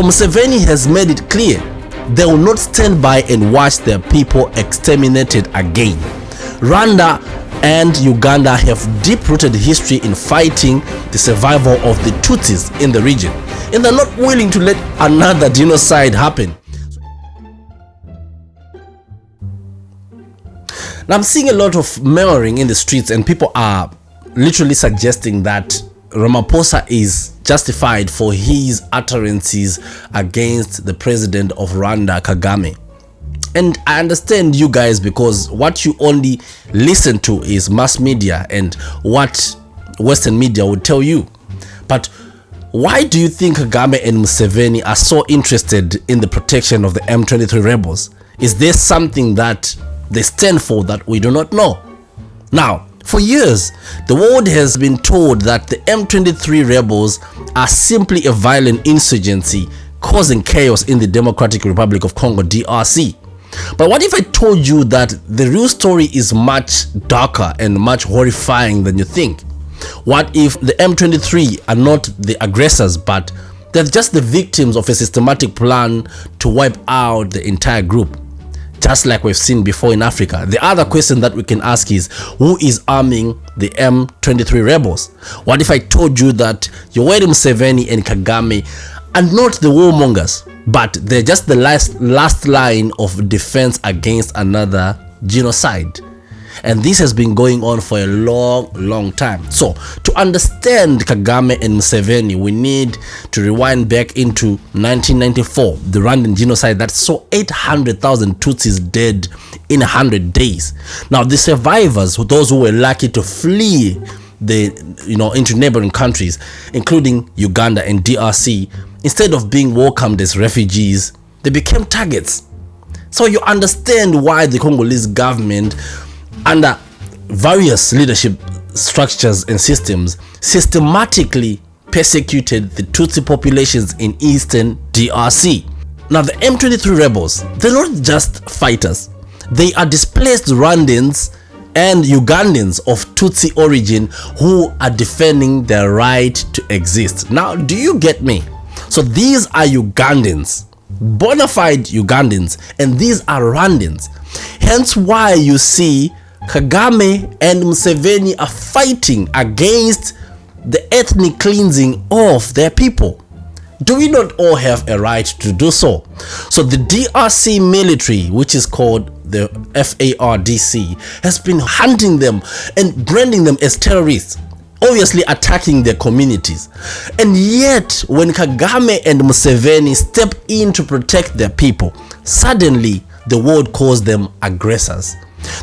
Museveni has made it clear they will not stand by and watch their people exterminated again. Rwanda and Uganda have deep-rooted history in fighting the survival of the Tutsis in the region, and they're not willing to let another genocide happen. Now I'm seeing a lot of murmuring in the streets, and people are literally suggesting that Ramaphosa is justified for his utterances against the president of Rwanda, Kagame. And I understand you guys, because what you only listen to is mass media and what Western media would tell you. But why do you think Kagame and Museveni are so interested in the protection of the M23 rebels? Is there something that they stand for that we do not know? Now, for years, the world has been told that the M23 rebels are simply a violent insurgency causing chaos in the Democratic Republic of Congo, DRC. But what if I told you that the real story is much darker and much horrifying than you think? What if the M23 are not the aggressors, but they're just the victims of a systematic plan to wipe out the entire group, just like we've seen before in Africa? The other question that we can ask is, who is arming the M23 rebels? What if I told you that Yoweri Museveni and Kagame are not the warmongers, but they're just the last line of defense against another genocide? And this has been going on for a long time. So to understand Kagame and Museveni, we need to rewind back into 1994, the Rwandan genocide that saw 800,000 Tutsis dead in 100 days. Now the survivors, those who were lucky to flee into neighboring countries, including Uganda and DRC, instead of being welcomed as refugees, they became targets. So you understand why the Congolese government, under various leadership structures and systems, systematically persecuted the Tutsi populations in eastern DRC. Now the M23 rebels, they're not just fighters. They are displaced Rwandans and Ugandans of Tutsi origin who are defending their right to exist. Now, do you get me? So these are Ugandans, bona fide Ugandans, and these are Rwandans. Hence why you see Kagame and Museveni are fighting against the ethnic cleansing of their people. Do we not all have a right to do so? So the DRC military, which is called the FARDC, has been hunting them and branding them as terrorists, obviously attacking their communities. And yet, when Kagame and Museveni step in to protect their people, suddenly the world calls them aggressors.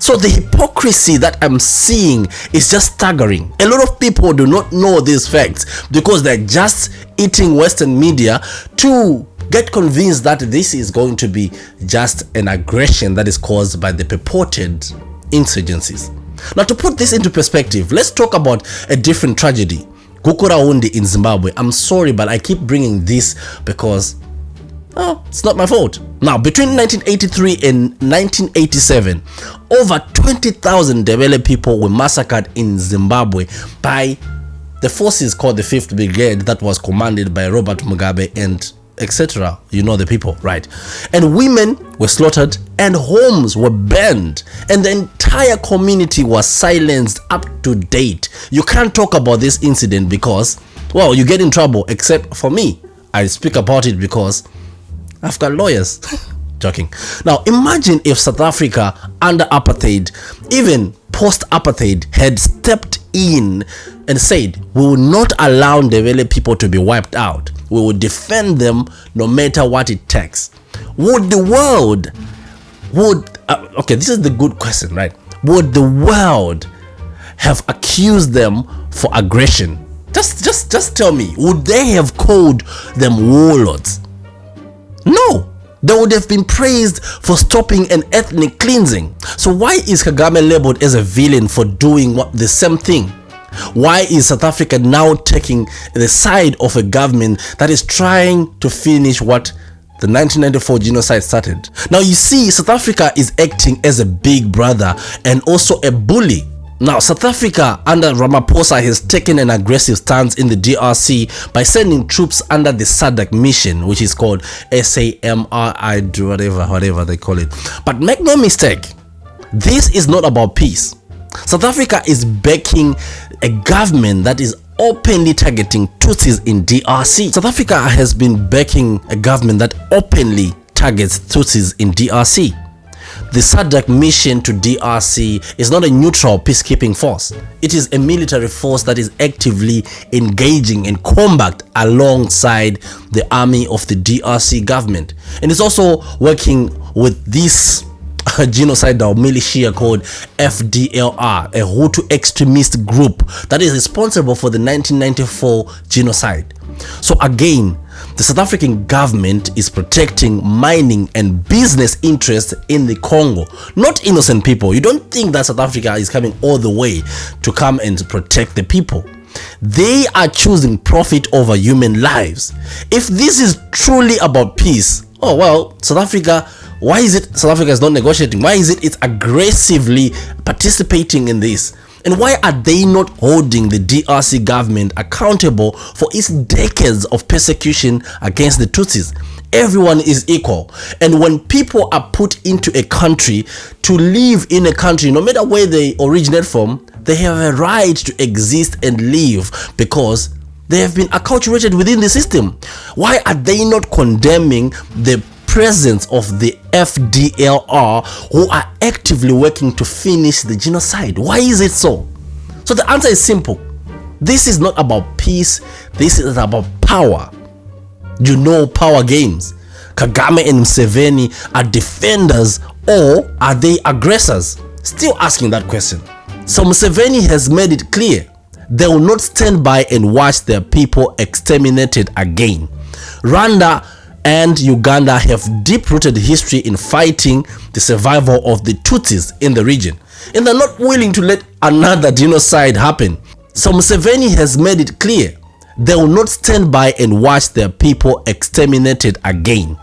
So the hypocrisy that I'm seeing is just staggering. A lot of people do not know these facts because they're just eating Western media to get convinced that this is going to be just an aggression that is caused by the purported insurgencies. Now, to put this into perspective, let's talk about a different tragedy, Gukuraundi in Zimbabwe. I'm sorry, but I keep bringing this because it's not my fault. Now, between 1983 and 1987, over 20,000 Ndebele people were massacred in Zimbabwe by the forces called the 5th Brigade that was commanded by Robert Mugabe and etc. You know the people, right? And women were slaughtered and homes were burned and the entire community was silenced up to date. You can't talk about this incident because, well, you get in trouble, except for me. I speak about it because I've got lawyers. Joking. Now imagine if South Africa under apartheid, even post-apartheid, had stepped in and said, we will not allow Ndebele people to be wiped out. We will defend them no matter what it takes. Would the world, okay, this is the good question, right? Would the world have accused them for aggression? Just tell me, would they have called them warlords? No. They would have been praised for stopping an ethnic cleansing. So why is Kagame labeled as a villain for doing the same thing? Why is South Africa now taking the side of a government that is trying to finish what the 1994 genocide started? Now you see, South Africa is acting as a big brother and also a bully Now, South Africa under Ramaphosa has taken an aggressive stance in the DRC by sending troops under the SADC mission, which is called SAMRI, whatever they call it. But make no mistake, this is not about peace. South Africa is backing a government that is openly targeting Tutsis in DRC. South Africa has been backing a government that openly targets Tutsis in DRC. The SADC mission to DRC is not a neutral peacekeeping force. It is a military force that is actively engaging in combat alongside the army of the DRC government. And it's also working with this genocidal militia called FDLR, a Hutu extremist group that is responsible for the 1994 genocide. So again, the South African government is protecting mining and business interests in the Congo, not innocent people. You don't think that South Africa is coming all the way to come and protect the people. They are choosing profit over human lives. If this is truly about peace, oh well, South Africa, why is it South Africa is not negotiating? Why is it it's aggressively participating in this? And why are they not holding the DRC government accountable for its decades of persecution against the Tutsis? Everyone is equal. And when people are put into a country to live in a country, no matter where they originate from, they have a right to exist and live because they have been acculturated within the system. Why are they not condemning the presence of the FDLR who are actively working to finish the genocide? Why is it so? So the answer is simple. This is not about peace. This is about power. You know, power games. Kagame and Museveni are defenders or are they aggressors? Still asking that question. So Museveni has made it clear they will not stand by and watch their people exterminated again. Rwanda and Uganda have deep-rooted history in fighting the survival of the Tutsis in the region, and they're not willing to let another genocide happen. So Museveni has made it clear they will not stand by and watch their people exterminated again.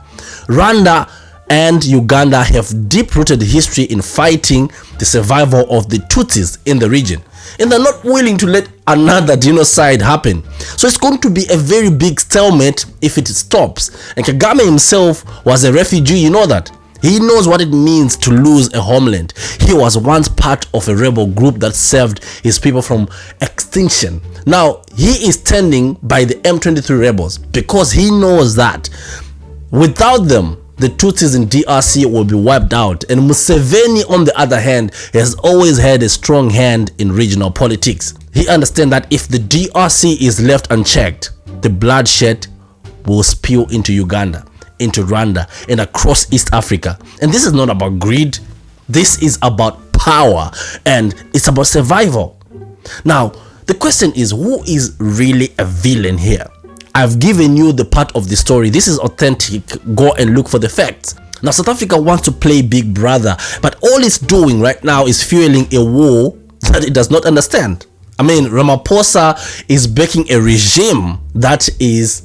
Rwanda and Uganda have deep-rooted history in fighting the survival of the Tutsis in the region, and they're not willing to let another genocide happen. So it's going to be a very big stalemate if it stops. And Kagame himself was a refugee, you know that. He knows what it means to lose a homeland. He was once part of a rebel group that saved his people from extinction. Now, he is standing by the M23 rebels because he knows that without them, the Tutsis in DRC will be wiped out. And Museveni, on the other hand, has always had a strong hand in regional politics. He understands that if the DRC is left unchecked, the bloodshed will spill into Uganda, into Rwanda, and across East Africa. And this is not about greed. This is about power, and it's about survival. Now, the question is, who is really a villain here? I've given you the part of the story. This is authentic. Go and look for the facts. Now, South Africa wants to play big brother, but all it's doing right now is fueling a war that it does not understand. I mean, Ramaphosa is backing a regime that is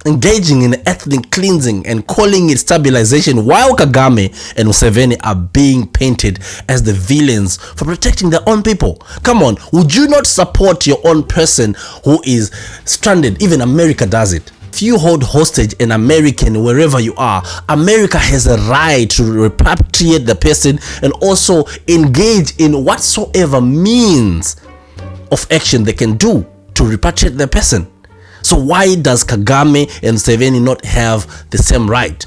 engaging in ethnic cleansing and calling it stabilization, while Kagame and Museveni are being painted as the villains for protecting their own people. Come on, would you not support your own person who is stranded? Even America does it. If you hold hostage an American wherever you are, America has a right to repatriate the person and also engage in whatsoever means of action they can do to repatriate the person. So why does Kagame and Museveni not have the same right?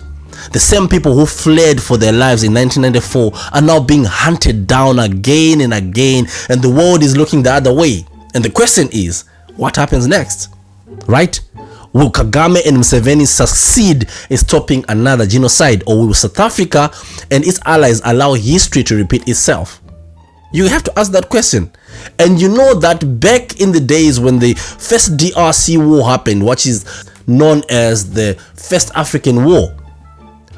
The same people who fled for their lives in 1994 are now being hunted down again and again, and the world is looking the other way. And the question is, what happens next? Right? Will Kagame and Museveni succeed in stopping another genocide, or will South Africa and its allies allow history to repeat itself? You have to ask that question. And you know that back in the days when the first DRC war happened, which is known as the First African War,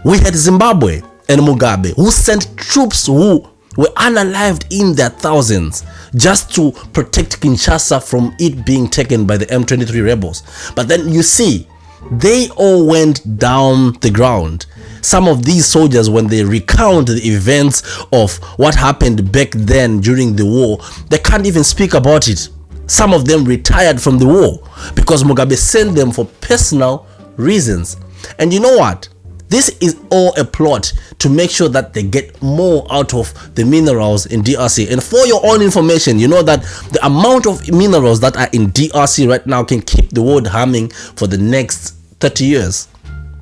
we had Zimbabwe and Mugabe who sent troops who were unalived in their thousands just to protect Kinshasa from it being taken by the M23 rebels. But then you see, they all went down the ground. some of these soldiers, when they recount the events of what happened back then during the war, they can't even speak about it. Some of them retired from the war because Mugabe sent them for personal reasons. And you know what? This is all a plot to make sure that they get more out of the minerals in DRC. And for your own information, you know that the amount of minerals that are in DRC right now can keep the world humming for the next 30 years.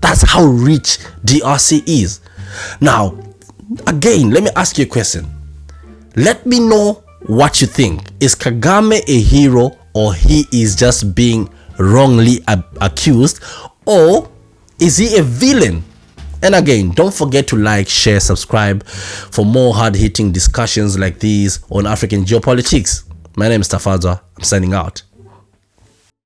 That's how rich DRC is. Now, again, let me ask you a question. Let me know what you think. Is Kagame a hero, or he is just being wrongly accused, or is he a villain? And again, don't forget to like, share, subscribe for more hard-hitting discussions like these on African geopolitics. My name is Tafadzwa. I'm signing out.